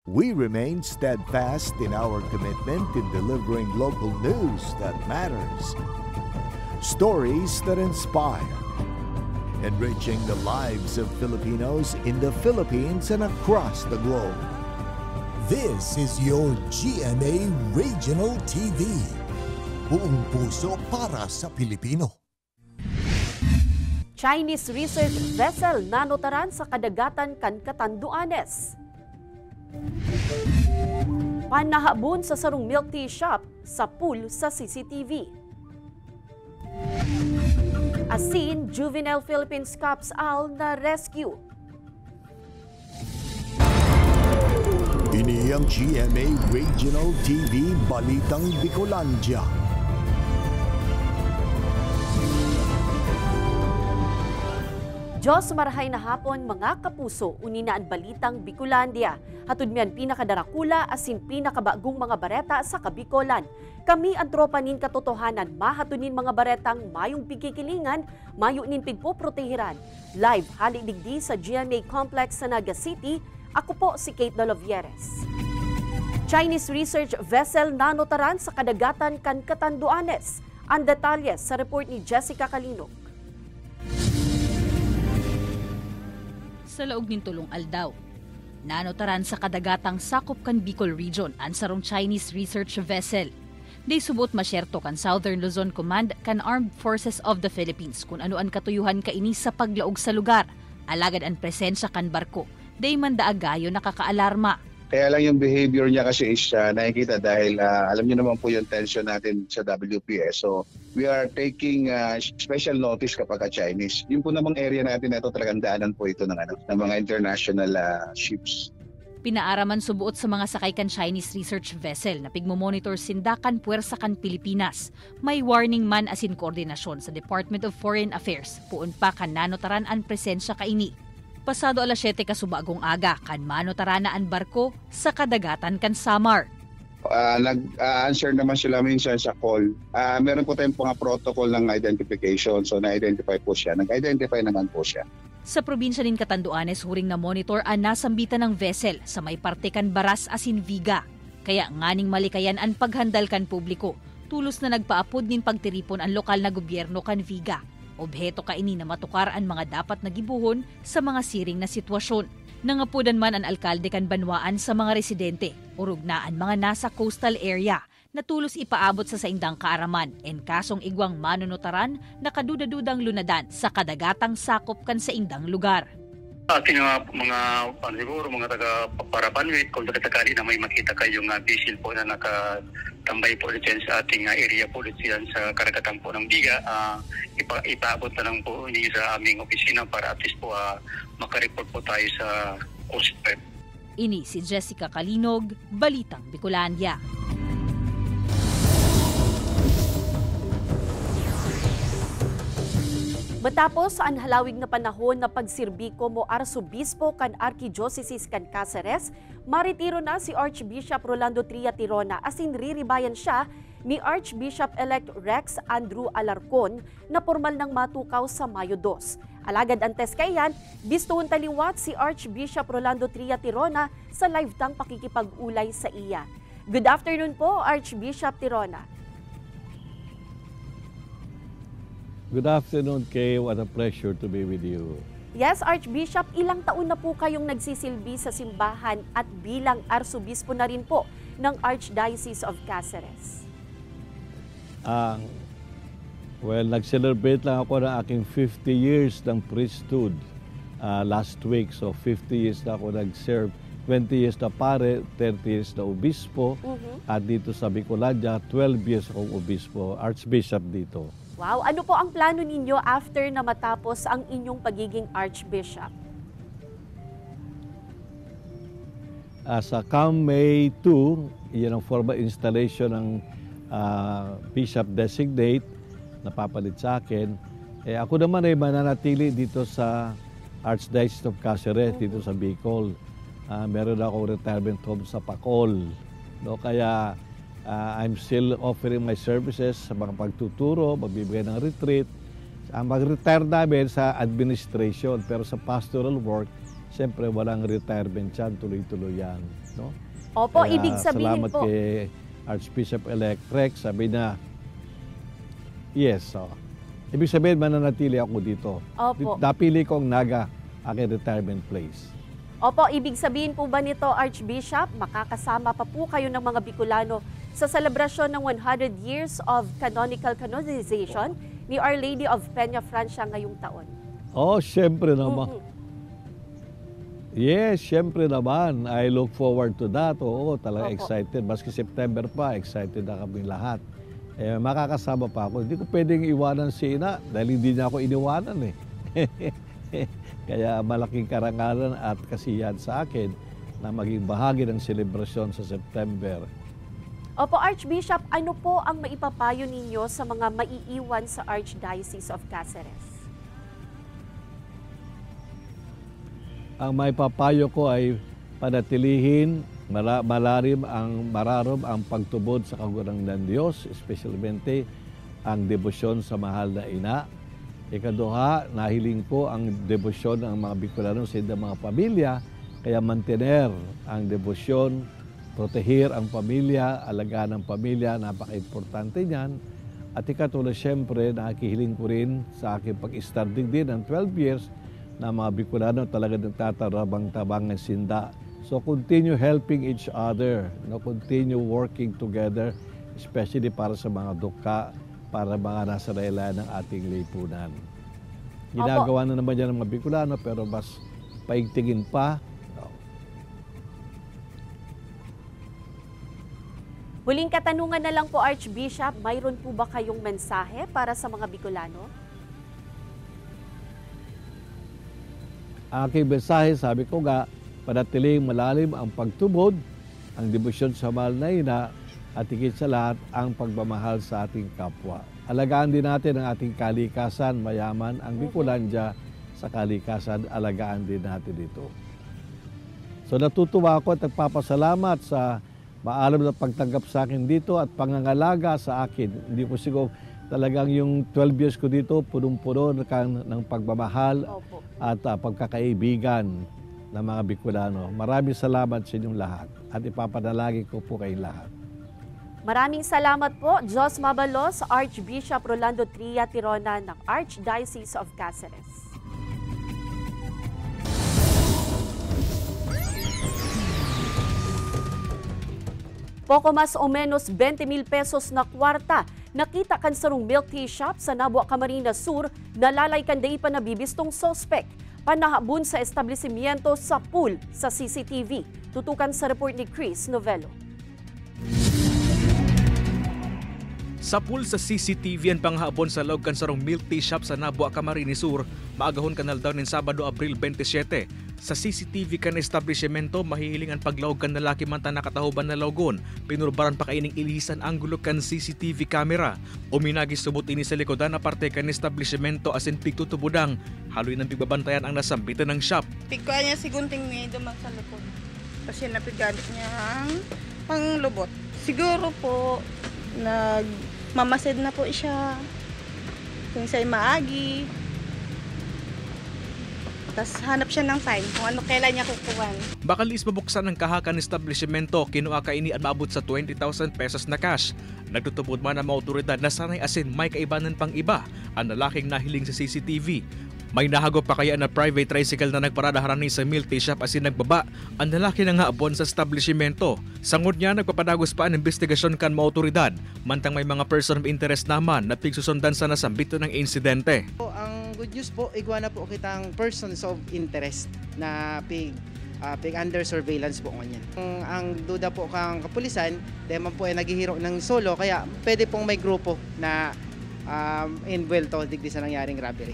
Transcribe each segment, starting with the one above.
We remain steadfast in our commitment in delivering local news that matters. Stories that inspire. Enriching the lives of Filipinos in the Philippines and across the globe. This is your GMA Regional TV. Buong puso para sa Pilipino. Chinese research vessel nanotaran sa kadagatan kan Catanduanes. Panahabon sa sarong milk tea shop sa pool sa CCTV. Asin, juvenile Philippines Cops Al na rescue. Ini ang GMA Regional TV Balitang Bicolandia. Diyos marahay na hapon mga kapuso, uninaan Balitang Bicolandia. Hatud miyan pinakadarakula asin pinakabagong mga bareta sa Kabikolan. Kami ang tropa nin katotohanan, mahatunin mga baretang mayong pigkikilingan, mayo nin pigpoprotehiran. Live halidigdi sa GMA Complex sa Naga City, ako po si Kate Dolovieres. Chinese research vessel nanotaran sa kadagatan kan Catanduanes. Ang detalye sa report ni Jessica Calinog. Sa laog nin tulong aldaw, nanotaran sa kadagatang sakop kan Bicol Region ang sarong Chinese research vessel. Day subot masyerto kan Southern Luzon Command kan Armed Forces of the Philippines kung ano ang katuyuhan kaini sa paglaog sa lugar. Alagad ang presensya kan barko, day mandaagayo nakakaalarma. Kaya lang yung behavior niya kasi is nakikita dahil alam niyo naman po yung tension natin sa WPS. So we are taking special notice kapag Chinese. Yung po namang area natin na ito talagang daanan po ito ng mga international ships. Pinaaraman subuot sa mga sakay kan Chinese research vessel na pigmomonitor sindakan puwersa kan Pilipinas. May warning man asin koordinasyon sa Department of Foreign Affairs. Puon pa kan nanotaran ang presensya kaini. Pasado alas 7 kasubagong aga kan manotarana ang barko sa kadagatan kan Samar. Nag-answer naman sila minsan sa call. Meron po tayong mga protocol ng identification. So na-identify po siya. Nag-identify naman po siya. Sa probinsya nin Catanduanes, huring na monitor ang nasambitan ng vessel sa may parte kan Baras asin Viga. Kaya nganing malikayan ang paghandal kan publiko. Tulos na nagpaapod nin pagtiripon ang lokal na gobyerno kan Viga. Obheto kaini na matukar ang mga dapat nagibuhon sa mga siring na sitwasyon. Nangapudan man ang alkalde kan banwaan sa mga residente, urog na ang mga nasa coastal area na tulos ipaabot sa saindang kaaraman en kasong igwang manunutaran na kadudadudang lunadan sa kadagatang sakop kan sa indang lugar. Ating mga siguro mga taga-Parapanwit, kung sakali na may makita kayong vessel po na nakatambay po dyan sa ating area po dyan sa karagatan po ng Biga, ipaabot na lang po niyo sa aming opisina para at least po makareport po tayo sa Coast Guard. Ini si Jessica Calinog, Balitang Bicolandia. Matapos ang halawig na panahon na pagsirbiko mo Arsobispo kan Archdiocese kan Cáceres, maritiro na si Archbishop Rolando Tria Tirona asin riribayan siya ni Archbishop-elect Rex Andrew Alarcon na formal ng matukaw sa Mayo 2. Alagad antes kayan, bistuhon taliwat si Archbishop Rolando Tria Tirona sa live tang pakikipag-ulay sa iya. Good afternoon po, Archbishop Tirona. Good afternoon, Kay. What a pleasure to be with you. Yes, Archbishop, ilang taon na po kayong nagsisilbi sa simbahan at bilang Arsobispo na rin po ng Archdiocese of Cáceres? Nag-celebrate lang ako ng aking 50 years ng priesthood last week. So 50 years na ako nag-serve. 20 years na pare, 30 years na obispo. At dito sa Bicolandia, 12 years akong obispo, Archbishop dito. Wow! Ano po ang plano ninyo after na matapos ang inyong pagiging Archbishop? Sa CAM May 2, yan ang formal installation ng Bishop Designate na papalit sa akin. Ako naman ay mananatili dito sa Archdiocese of Cáceres, dito sa Bicol. Meron akong retirement home sa Pacol. No? Kaya I'm still offering my services sa mga pagtuturo, magbibigay ng retreat. Mag-retire namin sa administration, pero sa pastoral work, siyempre walang retirement yan, tuloy-tuloy yan. no? Opo, Kaya ibig sabihin salamat po. kay Archbishop-elect Rex, sabi na, yes, ibig sabihin mananatili ako dito. Opo. Napili ko ang Naga, aking retirement place. Opo, ibig sabihin po ba nito, Archbishop, makakasama pa po kayo ng mga Bicolano sa selebrasyon ng 100 years of canonical canonization ni Our Lady of Peña Francia ngayong taon? Oh, syempre naman. Yes, syempre naman. I look forward to that. Oo, talaga Opo. excited. Maski September pa, excited na kami lahat. Makakasama pa ako. Hindi ko pwedeng iwanan si Ina dahil hindi niya ako iniwanan eh. Kaya malaking karangalan at kasiyahan sa akin na maging bahagi ng selebrasyon sa September. Opo, Archbishop, ano po ang maipapayo ninyo sa mga maiiwan sa Archdiocese of Cáceres? Ang may papayo ko ay panatilihin, mararom ang pagtubod sa kagurangan ng Diyos, especialmente ang debosyon sa mahal na ina. Ikaduha, nahiling ko ang debosyon ng mga Bicolano sa mga pamilya, kaya mantener ang debosyon, proteger ang pamilya, alagaan ang pamilya, napaka-importante niyan. At ikatulad, siyempre, nakikihiling ko rin sa aking pag-starting din ng 12 years na mga Bicolano talaga nagtatarabang-tabang ng sinda. So continue helping each other, continue working together, especially para sa mga duka, para mga nasa laylayan ng ating lipunan. Ginagawa na naman yan ng mga Bicolano pero mas paigtingin pa. Huling katanungan na lang po, Archbishop, mayroon po ba kayong mensahe para sa mga Bicolano? Aking mensahe, sabi ko nga, panatiling malalim ang pagtubod, ang debosyon sa mahal na ina, at higit sa lahat ang pagmamahal sa ating kapwa. Alagaan din natin ang ating kalikasan, mayaman ang Bicolandia sa kalikasan, alagaan din natin ito. So natutuwa ako at nagpapasalamat sa maalam na pagtanggap sa akin dito at pangangalaga sa akin. Hindi ko siguro talagang yung 12 years ko dito, punong-puno ng pagmamahal. Opo. At pagkakaibigan ng mga Bicolano. Maraming salamat sa inyong lahat at ipapadalangin ko po kayong lahat. Maraming salamat po, Jos Mabalos, Archbishop Rolando Tria Tirona ng Archdiocese of Cáceres. Poco mas o menos 20,000 pesos na kwarta nakita kan sarong milk tea shop sa Nabua Camarines Sur, nalalay kanday pa nabibistong sospek. Panahabon sa establishmento sa pool sa CCTV. Tutukan sa report ni Chris Novello. Sa pool sa CCTV ang panghabon sa loob kan sarong milk tea shop sa Nabua Camarines Sur, maagahon kanal daw nin Sabado, Abril 27. Sa CCTV kan establishmento, mahihiling ang paglawag kan lalaki man ta nakatahuban na logon. Pinurbaran pa kaining ilisan anggulo kan CCTV camera. Uminagis subot ini sa likodan na parte kan establishmento asin pigtutubudang. Haloy ng pigbabantayan ang nasambitan ng shop. Pigkuha niya si Gunting may dumang sa likod. Kasi napigamit niya ang panglubot. Siguro po, nagmamasid na po siya. Kung siya'y maagi. Tapos hanap siya ng fine kung ano kailan niya kukuhan. Bakal is mabuksan ng kahakan establishmento, kinuha ka ini at maabot sa 20,000 pesos na cash. Nagtutubod man ang mga otoridad na sanay asin may kaibanan pang iba ang lalaking nahiling sa CCTV. May nahagop pa kaya na private tricycle na nagparada harani sa milk tea shop asin nagbaba ang lalaki na nga abon sa establishmento. Sangod niya nagpapadagos pa ang investigasyon kan mga otoridad, mantang may mga person of interest naman na pigsusundan sa nasambito ng insidente. Ang good news po, igwa na po kitang persons of interest na pig under surveillance po nganyan. Ang duda po kang kapulisan, dahil man po ay naghihiro ng solo, kaya pwede pong may grupo na involved digdi sa nangyaring robbery.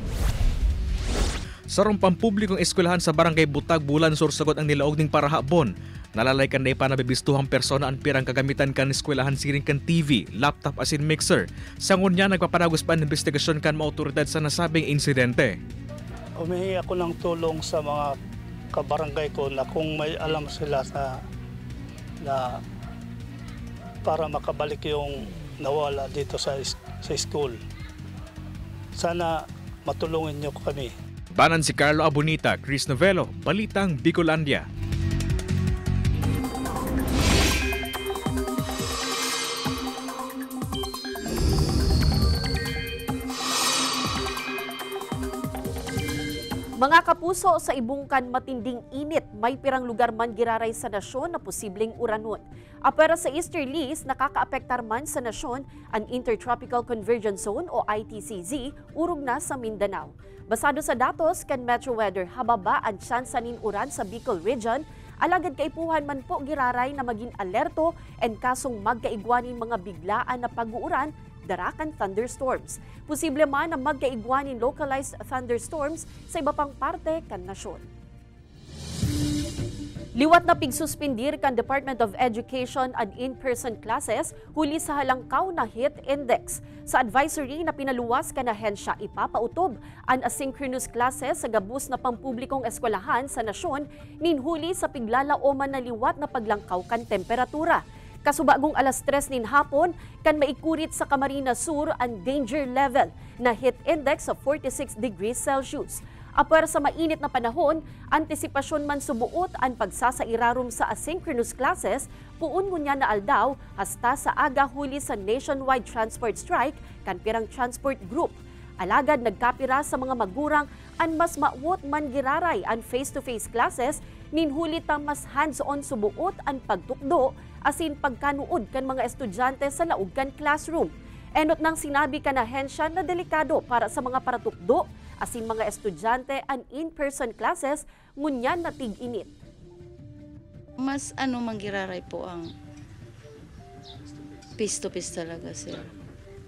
Sarong pampublikong eskwelahan sa barangay Butag, Bulan, Sorsogot ang nilaog ning parahabon. Nalalay kan na nabibistuhang persona ang pirang kagamitan kan eskwelahan siring kan TV, laptop asin mixer. Sangon niya nagpapadagos pa ang investigasyon kan mga otoridad sa nasabing insidente. Humihingi ako ng tulong sa mga kabarangay ko na kung may alam sila na para makabalik yung nawala dito sa school. Sana matulungin niyo kami. Banan si Carlo Abonita, Chris Novello, Balitang Bicolandia. Mga kapuso, sa ibungkan matinding init, may pirang lugar man giraray sa nasyon na posibleng uranon. Apera sa easterlies, nakakaapektar man sa nasyon ang Intertropical Convergence Zone o ITCZ, urog na sa Mindanao. Basado sa datos kan Metro Weather, hababa ang tsansa nin uran sa Bicol Region, alagad kaipuhan man po giraray na maging alerto and kasong magkaigwanin mga biglaan na pag-uuran, darakan thunderstorms. Posible man na magkaigwanin localized thunderstorms sa iba pang parte kan nasyon. Liwat na pigsuspindir kan Department of Education ang in-person classes huli sa halangkaw na heat index. Sa advisory na pinaluwas kan ahensya, ipapautob ang asynchronous classes sa gabus na pampublikong eskwelahan sa nasyon ninhuli sa piglalaoman na liwat na paglangkaw kan temperatura. Kasubagong alas 3 nin hapon, kan maikurit sa Camarines Sur ang danger level na heat index of 46 degrees Celsius. Apar sa mainit na panahon, antisipasyon man subuot ang pagsasairarom sa asynchronous classes, puun ngunya na aldaw hasta sa aga huli sa nationwide transport strike kan pirang transport group. Alagad nagkapira sa mga magurang ang mas mauot man giraray ang face-to-face classes, ninhuli ta mas hands-on subuot ang pagtukdo asin pagkanuod kan mga estudyante sa laog kan classroom. Enot nang sinabi kan ahensya na delikado para sa mga paratukdo asin mga estudyante ang in-person classes ngunyan na tig-init. Mas manggiraray po ang face-to-face talaga, sir.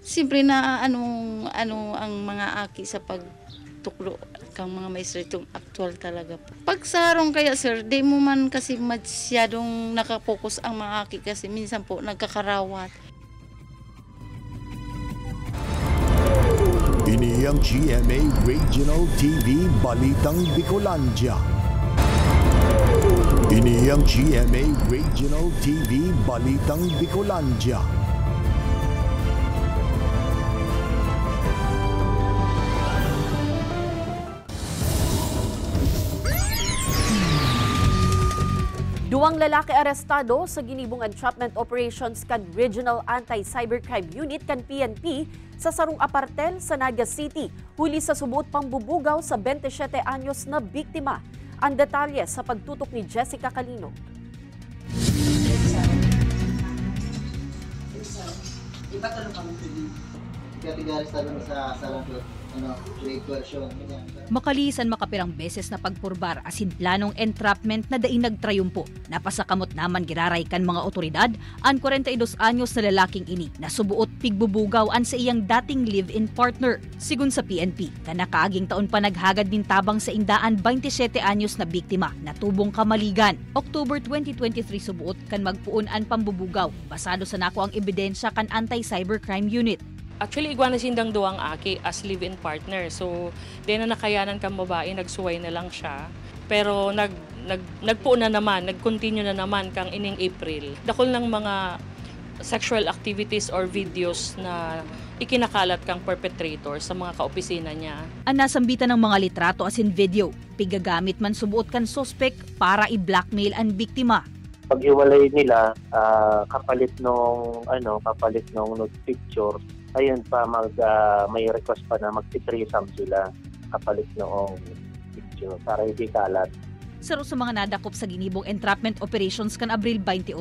Siyempre na ang mga aki sa pagtuklo kang mga maestro itong actual talaga po. Pag sarong kaya, sir, di mo man kasi masyadong nakapokus ang mga aki kasi minsan po nagkakarawat. Ini ang GMA Regional TV Balitang Bicolandia. Ini ang GMA Regional TV Balitang Bicolandia. Duwang lalaki arestado sa ginibong entrapment operations kan Regional Anti-Cybercrime Unit kan PNP sa sarong apartel sa Naga City, huli sa subot pambubugaw sa 27 anyos na biktima. Ang detalye sa pagtutok ni Jessica Calino. Makalisan makapirang beses na pagpurbar asin planong entrapment na daing nagtrayumpo. Napasakamot naman giraray kan mga otoridad ang 42 anyos na lalaking ini na subuot pigbubugaw an sa iyang dating live-in partner. Sigun sa PNP, kanakaaging taon pa naghagad din tabang sa indaan 27 anyos na biktima na tubong kamaligan. October 2023 subuot kan magpuon an pambubugaw. Basado sa nako ang ebidensya kan Anti-Cybercrime Unit. Actually, igwa na sindang duwang aki as live-in partner. So, di na nakayanan kang babae, nagsuway na lang siya. Pero nagpuon na naman, nag-continue na naman kang ining April. Dakol ng mga sexual activities or videos na ikinakalat kang perpetrator sa mga kaopisina niya. Ang nasambitan ng mga litrato asin video, pigagamit man subuot kan suspect para i-blackmail ang biktima. Paghiwalay nila, kapalit nung nude picture, ayun pa may request pa na magti-threesome sila kapalit noong picture para hindi kalat. Saro sa mga nadakop sa ginibong entrapment operations kan Abril 28,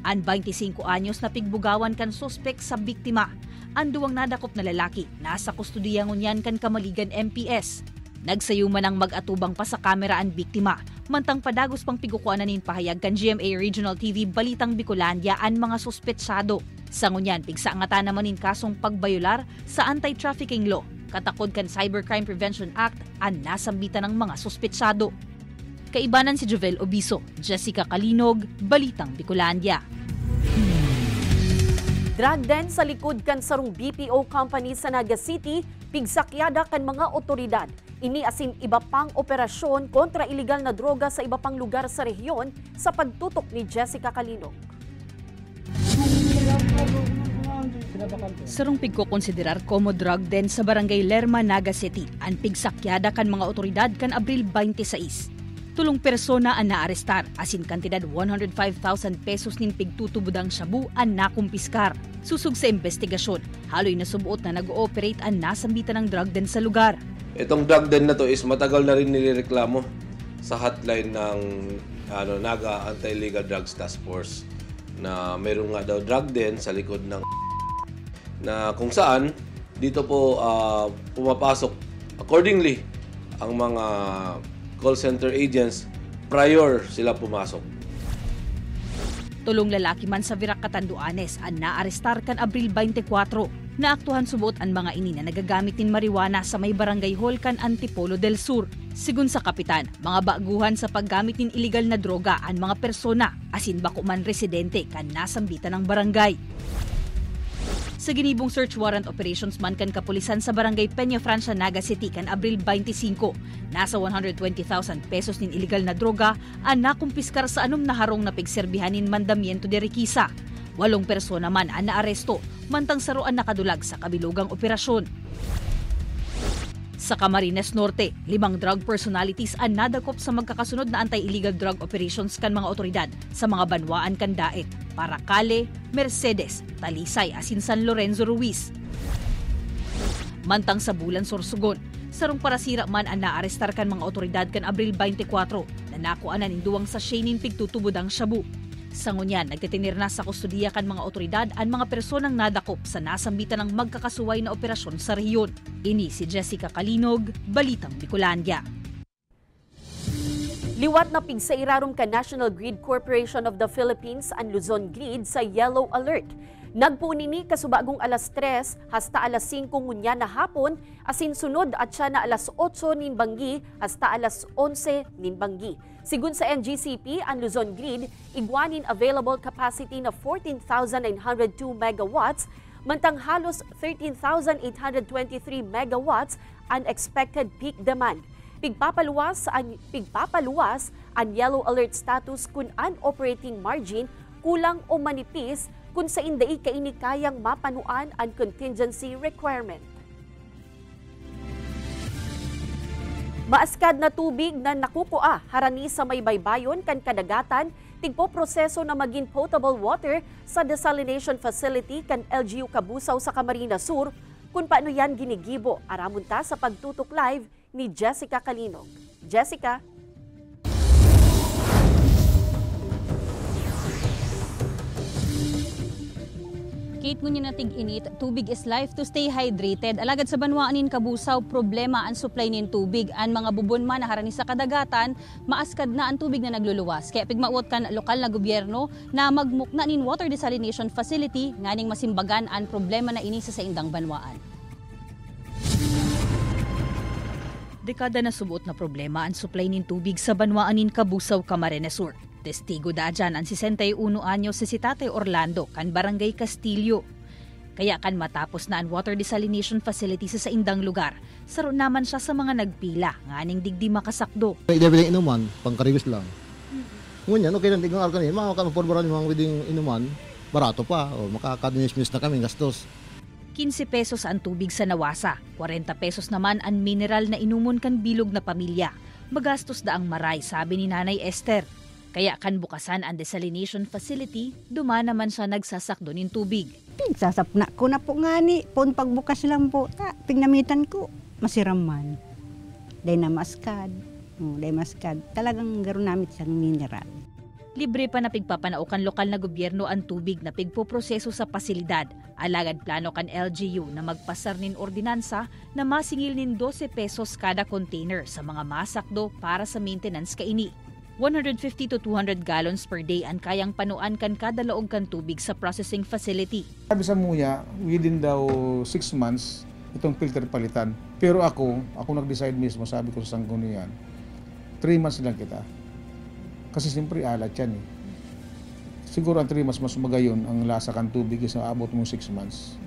ang 25 anyos na pigbugawan kan suspect sa biktima. Ang duwang nadakop na lalaki nasa kustudiya ngunyan kan Kamaligan MPS. Nagsayuman ang mag-atubang pa sa kamera ang biktima, mantang padagos pang pigukuan na nin pahayag kan GMA Regional TV Balitang Bicolandia ang mga suspetsado. Sa ngunyan, pigsaangatan naman nin kasong pagbayular sa anti-trafficking law, katakod kan Cybercrime Prevention Act ang nasambitan ng mga suspetsado. Kaibanan si Jovel Obiso, Jessica Kalinog, Balitang Bicolandia. Drag den sa likod kan sarong BPO company sa Naga City, pigsakyada kan mga otoridad. Ini asin iba pang operasyon kontra iligal na droga sa iba pang lugar sa rehiyon sa pagtutok ni Jessica Kalinog. Sarong pigkokonsiderar como drug den sa barangay Lerma, Naga City, ang pigsakyada kan mga otoridad kan Abril 26. Tulong persona ang naarestar, asin kantidad 105,000 pesos nin pigtutubudang shabu ang nakumpiskar. Susug sa investigasyon, haloy na subuot na nag-ooperate ang nasambitan ng drug den sa lugar. Itong drug den na to is matagal na rin nireklamo sa hotline ng Naga Anti-Illegal Drugs Task Force na mayroon nga daw drug den sa likod ng na kung saan dito po pumapasok accordingly ang mga call center agents prior sila pumasok. Tulong lalaki man sa Virac, Catanduanes ang naarestar kan Abril 24. Naaktuhan subot ang mga ini na nagagamit nin marijuana sa may barangay hall kan Antipolo del Sur. Sigun sa kapitan, mga baguhan sa paggamit nin illegal na droga ang mga persona asin bako man residente kan nasambitan ng barangay. Sa ginibong search warrant operations man kan kapulisan sa barangay Peña Francia, Naga City kan Abril 25, nasa 120,000 pesos nin illegal na droga ang nakumpiskar sa anom na harong na pigserbihanin mandamiento de Riquisa. 8 persona man ang naaresto, mantang saruan nakadulag sa kabilugang operasyon. Sa Camarines Norte, 5 drug personalities ang nadakop sa magkakasunod na anti-illegal drug operations kan mga otoridad sa mga banwaan kan Daet, Paracale, Mercedes, Talisay asin San Lorenzo Ruiz. Mantang sa Bulan Sorsogon, sarong parasira man ang naarestar kan mga otoridad kan Abril 24 na nakuanan induwang sa Sheinin pigtutubudang shabu. Sa ngunyan, nagtitinir na sa kustudiya kan mga otoridad ang mga personang nadakop sa nasambitan ng magkakasuway na operasyon sa rehiyon. Ini si Jessica Kalinog, Balitang Bicolandia. Liwat na pigsairarom ka National Grid Corporation of the Philippines ang Luzon Grid sa Yellow Alert. Nagpunini kasubagong alas 3 hasta alas 5 ngunya na hapon, asin sunod at siya na alas 8 nin banggi hasta alas 11 nin banggi. Sigun sa NGCP, ang Luzon Grid, igwanin available capacity na 14,902 megawatts, mantang halos 13,823 megawatts ang expected peak demand. Pigpapaluwas ang yellow alert status kung ang operating margin kulang o manipis kung sa indai kaini kayang mapanuan ang contingency requirement. Maaskad na tubig na nakukua harani sa may baybayon kan kadagatan, tigpo proseso na maging potable water sa desalination facility kan LGU Kabusaw sa Camarines Sur. Kung paano yan ginigibo, aramunta sa pagtutok live ni Jessica Kalinog. Jessica? Kate ngunyan nating init, tubig is life to stay hydrated. Alagad sa banwaanin Kabusaw, problema ang supply nin tubig. Ang mga bubon man na harani sa kadagatan, maaskad na ang tubig na nagluluwas. Kaya pigmaot kan lokal na gobyerno na magmukna nin water desalination facility nganing masimbagan ang problema na ini sa indang banwaan. Dekada na subuot na problema ang supply nin tubig sa banwaanin Kabusaw, Camarines Sur. Testigo da dyan ang 61 anyos si Tatay Orlando kan Barangay Castillo. Kaya kan matapos na ang water desalination facility sa indang lugar, saro naman siya sa mga nagpila, nganing digdi makasakdo. Everything inuman, pangkarigos lang. Ngunyan, okay lang tigang alkanin, makakaporboran yung mga pwedeng inuman, barato pa, o makakadinis-mis na kami gastos. 15 pesos ang tubig sa nawasa, 40 pesos naman ang mineral na inumon kan bilog na pamilya. Magastos da ang maray, sabi ni Nanay Esther. Kaya kan bukasan ang desalination facility, duma naman siya nagsasakdo ng tubig. Sasapna ko na po nga ni, pon pagbukas lang po, pignamitan ko, masiraman. Day na maskad, talagang garo namin siyang mineral. Libre pa na pigpapanaukan lokal na gobyerno ang tubig na pigpoproseso sa pasilidad. Alagad plano kan LGU na magpasar nin ordinansa na masingil nin 12 pesos kada container sa mga masakdo para sa maintenance kaini. 150 to 200 gallons per day ang kayang panuan kan kada laog kan tubig sa processing facility. Sabi sa Muya, within daw 6 months, itong filter palitan. Pero ako nag-decide mismo, sabi ko sa Sanggunian, 3 months lang kita. Kasi siyempre alat yan eh. Siguro ang 3 months mas magayon ang lasa kan tubig is aabot mo 6 months.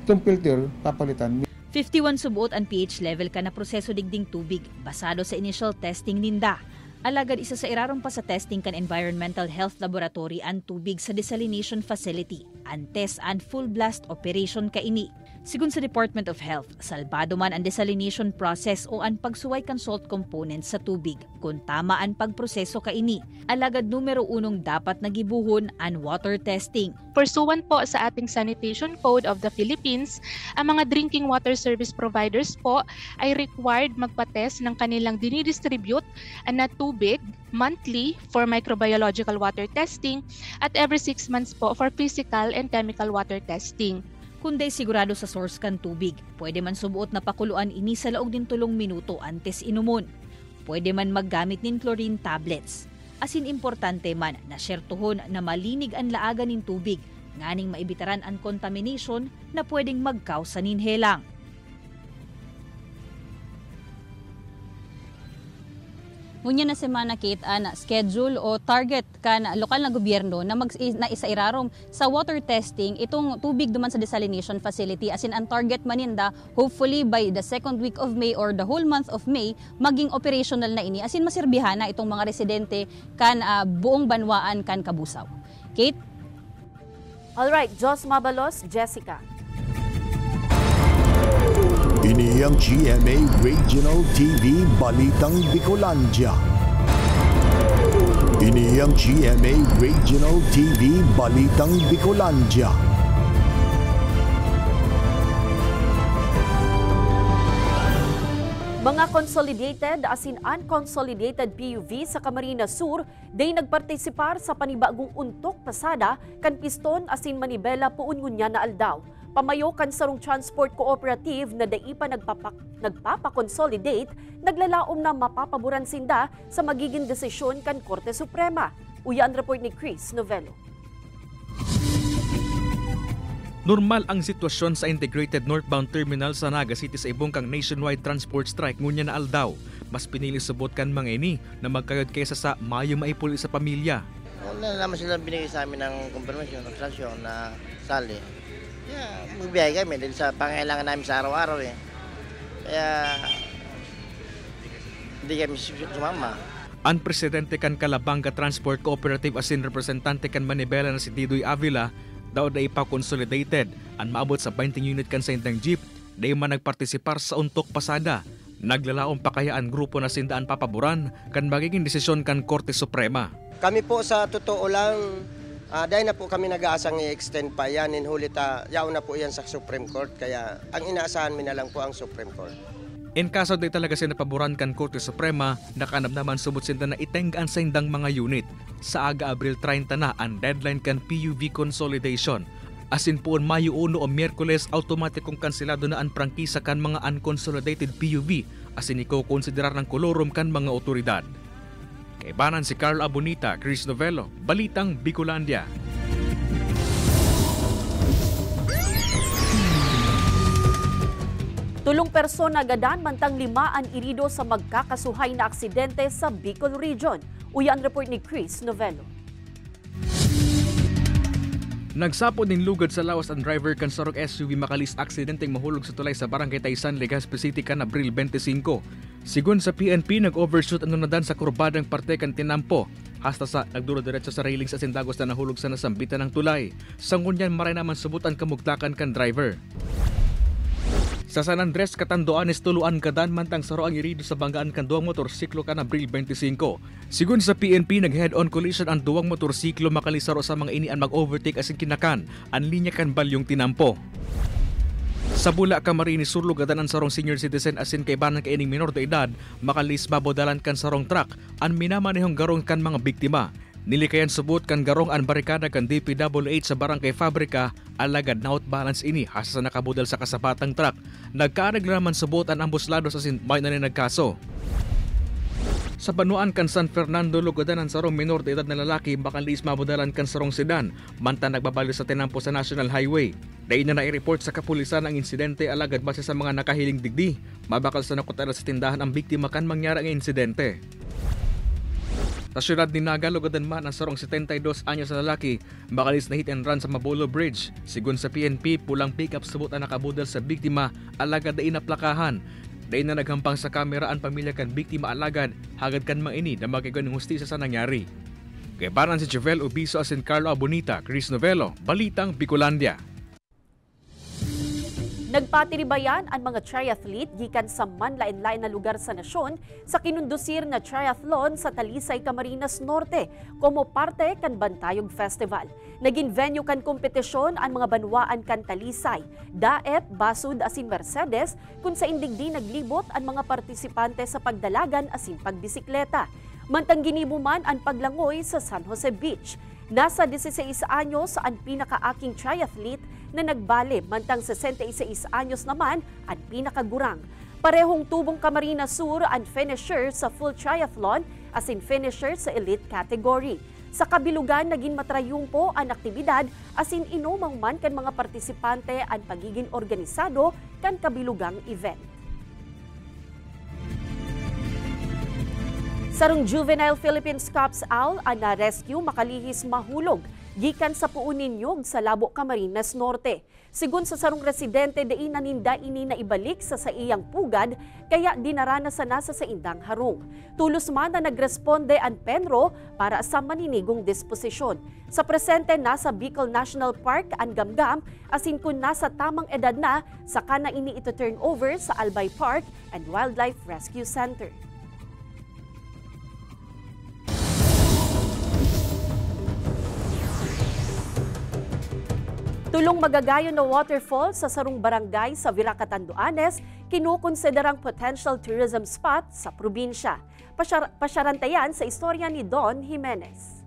Itong filter, papalitan. 51 subuot ang pH level ka na proseso digding tubig, basado sa initial testing ninda. Alagad isa sa irarong pa sa testing kan Environmental Health Laboratory ang tubig sa desalination facility. Antes ang full blast operation kaini. Sigun sa Department of Health, salbado man ang desalination process o ang pagsuway kan salt components sa tubig kung tama ang pagproseso kaini. Alagad numero 1 dapat nagibuhon ang water testing. Pursuant po sa ating Sanitation Code of the Philippines, ang mga drinking water service providers po ay required magpa-test ng kanilang dinidistribute na tubig monthly for microbiological water testing at every 6 months po for physical and chemical water testing. Kundi sigurado sa source kan tubig, pwede man subuot na pakuluan ini sa laog din 3 minuto antes inumon. Pwede man maggamit nin chlorine tablets. Asin importante man na syertuhon na malinig ang laagan nin tubig, nganing maibitaran ang contamination na pwedeng magkausa nin helang. Ngunya na semana kit na schedule o target kan lokal na gobyerno na isairarom sa water testing itong tubig duman sa desalination facility, asin ang target maninda hopefully by the 2nd week of May or the whole month of May maging operational na ini, asin masirbihan na itong mga residente kan buong banwaan kan Kabusaw. Kate? Alright, Jos Mabalos, Jessica. Ini ang GMA Regional TV Balitang Bicolandia. Ini ang GMA Regional TV Balitang Bicolandia. Mga consolidated asin unconsolidated PUV sa Camarines Sur day nagpartisipar sa panibagong untok pasada kan piston asin manibela puun ngunya na aldaw. Pamayo kan sarong transport cooperative na dai pa nagpapakonsolidate, naglalaom na mapapaboran sinda sa magiging desisyon kan Korte Suprema. Uya ang report ni Chris Novello. Normal ang sitwasyon sa Integrated Northbound Terminal sa Naga City sa ibong kang nationwide transport strike ngunya na aldaw. Mas pinili subot kan mga ini na magkayod kaysa sa mayo maipuli sa pamilya. Wala naman sila binigay sa amin ng confirmation ng transyon na sali. Kaya magbiyay kami dahil sa pangailangan namin sa araw-araw eh. Kaya hindi kami sumama. Ang presidente kan Calabanga Transport Cooperative asin representante kan Manibela na si Didoy Avila daw na ipa-consolidated ang maabot sa 20 unit kan sa indang jeep na man nagpartisipar sa untok pasada. Naglalaong pa kaya ang grupo na sindaan papaboran kan magiging desisyon kan Korte Suprema. Kami po sa totoo lang, dahil na po kami nag-aasang i-extend pa yan, inhulita, yaon na po yan sa Supreme Court, kaya ang inaasahan mi na lang po ang Supreme Court. In kaso di talaga sinapaboran kan Korte Suprema, nakanap naman subot sinda na itenggaan sa indang mga unit. Sa aga Abril 30 na ang deadline kan PUV consolidation. Asin poon Mayo 1 o Miyerkules, automatikong kansilado na ang prangkisa kan mga unconsolidated PUV, asin iko-konsiderar ng kolorum kan mga otoridad. Kaibanan si Carl Abonita, Chris Novello, Balitang Bicolandia. Tulong persona gadan mantang 5 ang irido sa magkakasuhay na aksidente sa Bicol Region. Uya ang report ni Chris Novello. Nagsapod ning lugod sa lawas ang driver kan sarong SUV makalis aksidenteng mahulog sa tulay sa Barangay Taysan, Legazpi City kan Abril 25. Sigun sa PNP, nag-overshoot ang nunadan sa kurbadang parte kan Tinampo. Hasta sa nagduro-diretso sa railing sa Sindagos na nahulog sa nasambitan ng tulay. Sa ngunyan maray naman subutan kamugtakan kan driver. Sa San Andres, Catanduanes, tuluan kadan mantang saro ang irido sa banggaan kan duwang motorsiklo kan Abril 25. Sigun sa PNP, nag-head-on collision ang duwang motorsiklo makalisaro sa mga inian mag-overtake asin kinakan ang linya kan Balyong Tinampo. Sa Bula, Camarines Sur, lugadan ang sarong senior citizen asin kaibanan kaining minor de edad makalis mabodalan kan sarong truck ang minamanehong garong kan mga biktima. Nilikayan subot kan garong ang barikada kan DPWH sa Barangay Fabrika, alagad na outbalance ini hasa sa nakabudal sa kasapatang truck. Nagkaanag naman subot ang ambuslados asin may na nagkaso. Sa Banuan kan San Fernando, lugadan ang sarong minor de edad na lalaki makalis mabodalan kan sarong sedan manta nagbabalo sa Tinampo sa National Highway. Dain na nai-report sa kapulisan ang insidente alagad base sa mga nakahiling digdi. Mabakal sa nakutala sa tindahan ang biktima kan mangyari ang insidente. Sa syudad ni Naga, lugadan man ang sarong 72 anyos na lalaki makalis na hit and run sa Mabolo Bridge. Sigun sa PNP, pulang pick-up subot ang nakabudal sa biktima alagad na inaplakahan. Dahil na naghampang sa kamera ang pamilya kan biktima alagad, hagad kan maini na magkagawa ng hustisya sa nangyari. Kay Baran si Jovel Ubiso asin Carlo Abonita, Chris Novello, Balitang Bicolandia. Nagpatiribayan ang mga triathlete gikan sa manlain-lain na lugar sa nasyon sa kinundusir na triathlon sa Talisay, Camarines Norte como parte kan Bantayog Festival. Naging venue kan kompetisyon ang mga banwaan kan Talisay, Daet, Basud asin Mercedes kung sa indigdi naglibot ang mga partisipante sa pagdalagan asin pagbisikleta. Mantang ginibo man ang paglangoy sa San Jose Beach. Nasa 16 anyos ang pinakaaking triathlete na nagbale, mantang 66 anyos naman ang pinakagurang. Parehong tubong Camarines Sur ang finisher sa full triathlon as in finisher sa elite category. Sa kabilugan, naging matrayumpo ang aktibidad as in inumang man kan mga partisipante ang pagiging organisado kan kabilugang event. Sarong Juvenile Philippines Cops Owl ang na-rescue makalihis mahulog gikan sa Puuninyog sa Labo, Camarines Norte. Sigun sa sarong residente, diin naninda ini na ibalik sa iyang pugad kaya dinaranasan nasa sa indang harong. Tulos man na nagresponde ang Penro para sa maninigong disposisyon. Sa presente nasa Bicol National Park ang gamgam asin kung nasa tamang edad na saka na ini ito turn over sa Albay Park and Wildlife Rescue Center. Tulong magagayon na waterfall sa sarong barangay sa Viraca, Catanduanes, kinukonsiderang potential tourism spot sa probinsya. Pasyarantayan sa istorya ni Don Jimenez.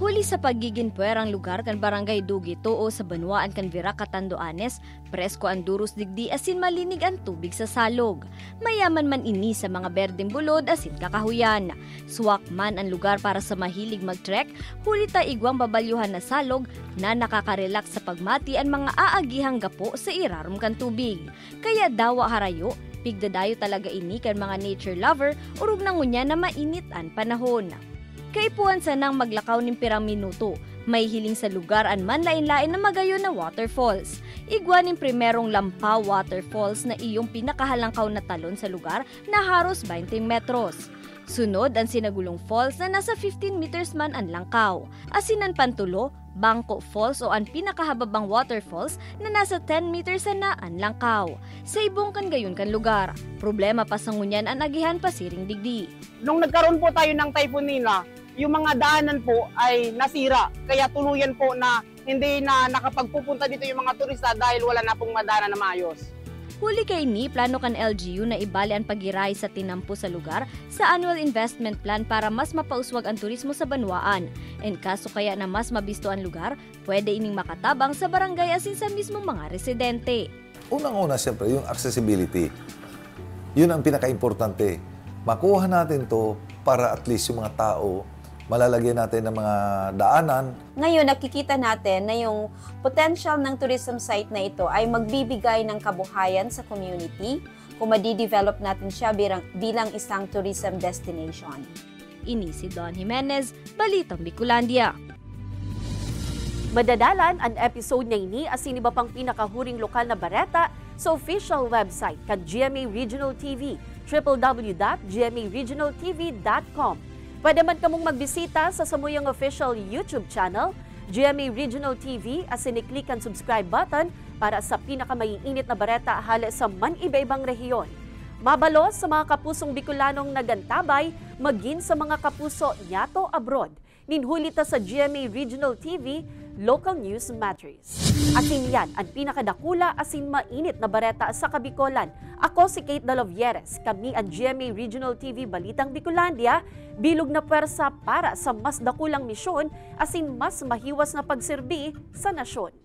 Huli sa pagiging puwerang lugar kan barangay Dugi Tuo sa Banwaan kan Viraca, Catanduanes, presko ang duros digdi asin malinig ang tubig sa salog. Mayaman man ini sa mga berdeng bulod asin kakahuyan. Suwak man ang lugar para sa mahilig mag-trek, huli ta igwang babalyuhan na salog na nakaka-relax sa pagmati ang mga aagihang gapo sa irarom kan tubig. Kaya dawa harayo, pigdadayo talaga ini kan mga nature lover urog na ngunya na mainit ang panahon. Kaipuan sa nang maglakaw ng pirang minuto, may hiling sa lugar an manlain-lain na magayon na waterfalls. Igwa ng primerong Lampaw Waterfalls na iyong pinakahalangkaw na talon sa lugar na haros 20 metros. Sunod ang Sinagulong Falls na nasa 15 meters man ang langkaw. Asinan Pantulo, Bangko Falls o ang pinakahababang waterfalls na nasa 10 meters na ang langkaw. Sa ibong kan gayon kan lugar, problema pa sa ngunyan ang agihan pasiring digdi. Nung nagkaroon po tayo ng Typhoon Nina, yung mga daanan po ay nasira. Kaya tuluyan po na hindi na nakapagpupunta dito yung mga turista dahil wala na pong madaanan na maayos. Huli kay ni plano kan LGU na ibali ang pagiray sa tinampo sa lugar sa annual investment plan para mas mapauswag ang turismo sa Banwaan. And kaso kaya na mas mabisto ang lugar, pwede ining makatabang sa barangay asin sa mismong mga residente. Unang-una siyempre yung accessibility. Yun ang pinaka-importante. Makuha natin to para at least yung mga tao malalagyan natin ng mga daanan. Ngayon, nakikita natin na yung potential ng tourism site na ito ay magbibigay ng kabuhayan sa community kung madi-develop natin siya bilang isang tourism destination. Ini si Don Jimenez, Balitang Bicolandia. Madadalan ang episode na ini asin iba pang pinakahuring lokal na bareta sa official website kan GMA Regional TV, www.gmaregionaltv.com. Pwede man kamong magbisita sa samuyang official YouTube channel, GMA Regional TV, asin i-click ang subscribe button para sa pinakamaiinit na bareta hala sa man-iba-ibang rehiyon. Mabalos sa mga kapusong Bicolanong nagantabay, maging sa mga kapuso nyato abroad. Ninhulita sa GMA Regional TV, Local News Matters. Asin yan ang pinakadakula asin mainit na bareta sa Kabikolan. Ako si Kate Dalovieres, kami ang GMA Regional TV Balitang Bicolandia, bilog na pwersa para sa mas dakulang misyon asin mas mahiwas na pagserbi sa nasyon.